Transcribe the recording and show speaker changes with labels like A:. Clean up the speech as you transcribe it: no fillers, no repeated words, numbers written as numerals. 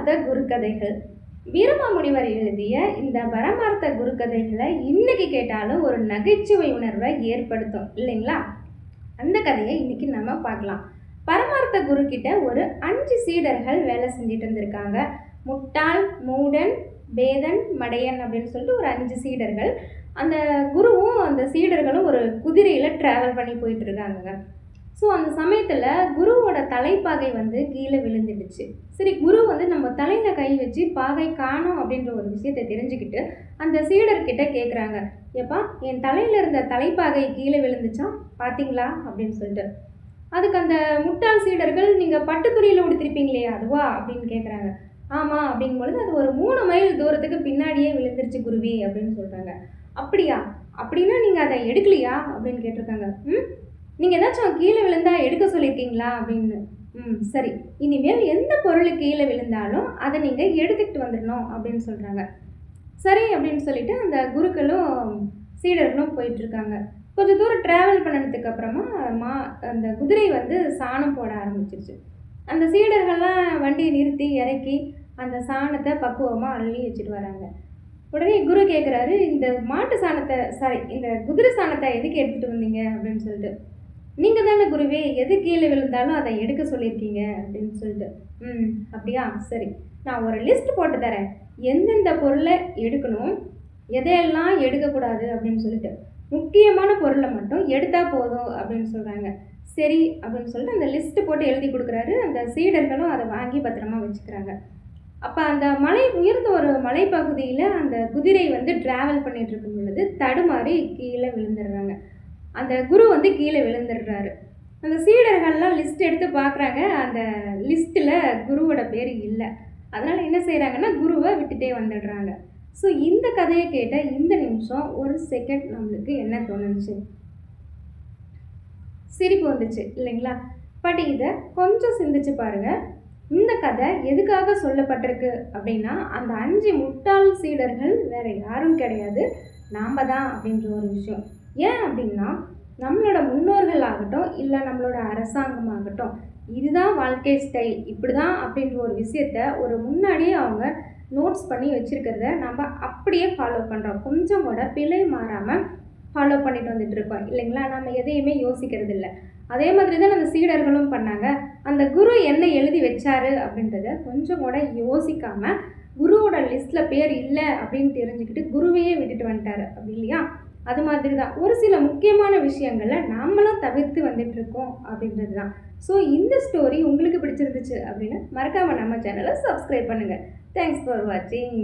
A: பரமார்த்த குருக்கதைகள். வீரமாமுனிவர் எழுதிய இந்த பரமார்த்த குருக்கதைகளை இன்னைக்கு கேட்டாலும் ஒரு நகைச்சுவை உணர்வை ஏற்படுத்தும் இல்லைங்களா? அந்த கதையை இன்னைக்கு நம்ம பார்க்கலாம். பரமார்த்த குரு கிட்ட ஒரு 5 சீடர்கள் வேலை செஞ்சுட்டு இருந்திருக்காங்க. முட்டாள், மூடன், பேதன், மடையன் அப்படின்னு சொல்லிட்டு ஒரு 5 சீடர்கள். அந்த குருவும் அந்த சீடர்களும் ஒரு குதிரையில் ட்ராவல் பண்ணி போயிட்டு இருக்காங்க. ஸோ அந்த சமயத்தில் குருவோட தலைப்பாகை கீழே விழுந்துடுச்சு. சரி, குரு நம்ம தலையில் கை வச்சு பாகை காணோம் அப்படின்ற ஒரு விஷயத்தை தெரிஞ்சுக்கிட்டு அந்த சீடர்கிட்ட கேட்குறாங்க, ஏப்பா என் தலையில் இருந்த தலைப்பாகை கீழே விழுந்துச்சா பார்த்தீங்களா அப்படின்னு சொல்லிட்டு. அதுக்கு அந்த முட்டாள் சீடர்கள், நீங்கள் பட்டு துணியில் உடுத்திருப்பீங்களே அதுவா அப்படின்னு கேட்குறாங்க. ஆமாம் அப்படிங்கும்பொழுது அது ஒரு 3 மைல் தூரத்துக்கு பின்னாடியே விழுந்துருச்சு குருவி அப்படின்னு சொல்கிறாங்க. அப்படியா? அப்படின்னா நீங்கள் அதை எடுக்கலையா அப்படின்னு கேட்டிருக்காங்க. நீங்கள் ஏதாச்சும் கீழே விழுந்தா எடுக்க சொல்லியிருக்கீங்களா அப்படின்னு. சரி, இனிமேல் எந்த பொருள் கீழே விழுந்தாலும் அதை நீங்கள் எடுத்துக்கிட்டு வந்துடணும் அப்படின்னு சொல்கிறாங்க. சரி அப்படின்னு சொல்லிட்டு அந்த குருக்களும் சீடர்களும் போயிட்டுருக்காங்க. கொஞ்சம் தூரம் ட்ராவல் பண்ணதுக்கு அப்புறமா அந்த குதிரை சாணம் போட ஆரம்பிச்சிருச்சு. அந்த சீடர்கள்லாம் வண்டியை நிறுத்தி இறக்கி அந்த சாணத்தை பக்குவமாக அள்ளி வச்சுட்டு வராங்க. உடனே குரு கேட்குறாரு, இந்த குதிரை சாணத்தை எதுக்கு எடுத்துகிட்டு வந்தீங்க அப்படின்னு சொல்லிட்டு. நீங்கள் தானே குருவே எது கீழே விழுந்தாலும் அதை எடுக்க சொல்லியிருக்கீங்க அப்படின்னு சொல்லிட்டு. அப்படியா, சரி, நான் ஒரு லிஸ்ட் போட்டு தரேன், எந்தெந்த பொருளை எடுக்கணும், எதையெல்லாம் எடுக்கக்கூடாது அப்படின்னு சொல்லிட்டு. முக்கியமான பொருளை மட்டும் எடுத்தால் போதும் அப்படின்னு சொல்கிறாங்க. சரி அப்படின்னு சொல்லிட்டு அந்த லிஸ்ட்டு போட்டு எழுதி கொடுக்குறாரு. அந்த சீடர்களும் அதை வாங்கி பத்திரமா வச்சுக்கிறாங்க. அப்போ அந்த உயர்ந்த ஒரு மலைப்பகுதியில் அந்த குதிரை ட்ராவல் பண்ணிட்டு இருக்கும் பொழுது தடுமாறி கீழே விழுந்துடுறாங்க. அந்த குரு கீழே விழுந்துடுறாரு. அந்த சீடர்கள்லாம் லிஸ்ட் எடுத்து பார்க்குறாங்க. அந்த லிஸ்ட்டில் குருவோட பேர் இல்லை. அதனால் என்ன செய்கிறாங்கன்னா குருவை விட்டுட்டே வந்துடுறாங்க. ஸோ இந்த கதையை கேட்ட இந்த நிமிஷம் ஒரு செகண்ட் நம்மளுக்கு என்ன தோணுச்சு? சிரிப்பு வந்துச்சு இல்லைங்களா? பட் இதை கொஞ்சம் சிந்திச்சு பாருங்கள். இந்த கதை எதுக்காக சொல்லப்பட்டிருக்கு அப்படின்னா, அந்த 5 முட்டாள் சீடர்கள் வேறு யாரும் கிடையாது, நாம் தான் அப்படின்ற ஒரு விஷயம். ஏன் அப்படின்னா, நம்மளோட முன்னோர்கள் ஆகட்டும், இல்லை நம்மளோட அரசாங்கமாகட்டும், இதுதான் வாழ்க்கை ஸ்டைல், இப்படி தான் அப்படின்ற ஒரு விஷயத்த ஒரு முன்னாடியே அவங்க நோட்ஸ் பண்ணி வச்சுருக்கிறத நம்ம அப்படியே ஃபாலோ பண்ணுறோம். கொஞ்சம் கூட பிழை மாறாமல் ஃபாலோ பண்ணிட்டு வந்துட்டு இருக்கோம் இல்லைங்களா? நம்ம எதையுமே யோசிக்கிறது இல்லை. அதே மாதிரி தான் அந்த சீடர்களும் பண்ணாங்க. அந்த குரு என்ன எழுதி வச்சாரு அப்படின்றத கொஞ்சம் கூட யோசிக்காமல் குருவோட லிஸ்ட்டில் பேர் இல்லை அப்படின்னு தெரிஞ்சுக்கிட்டு குருவையே விட்டுட்டு வந்துட்டாரு, அப்படி இல்லையா? அது மாதிரி தான் ஒரு சில முக்கியமான விஷயங்களை நாமளும் தவிர்த்து வந்துட்டுருக்கோம் அப்படின்றது தான். ஸோ இந்த ஸ்டோரி உங்களுக்கு பிடிச்சிருந்துச்சு அப்படின்னா மறக்காமல் நம்ம சேனலை சப்ஸ்கிரைப் பண்ணுங்கள். தேங்க்ஸ் ஃபார் வாட்சிங்.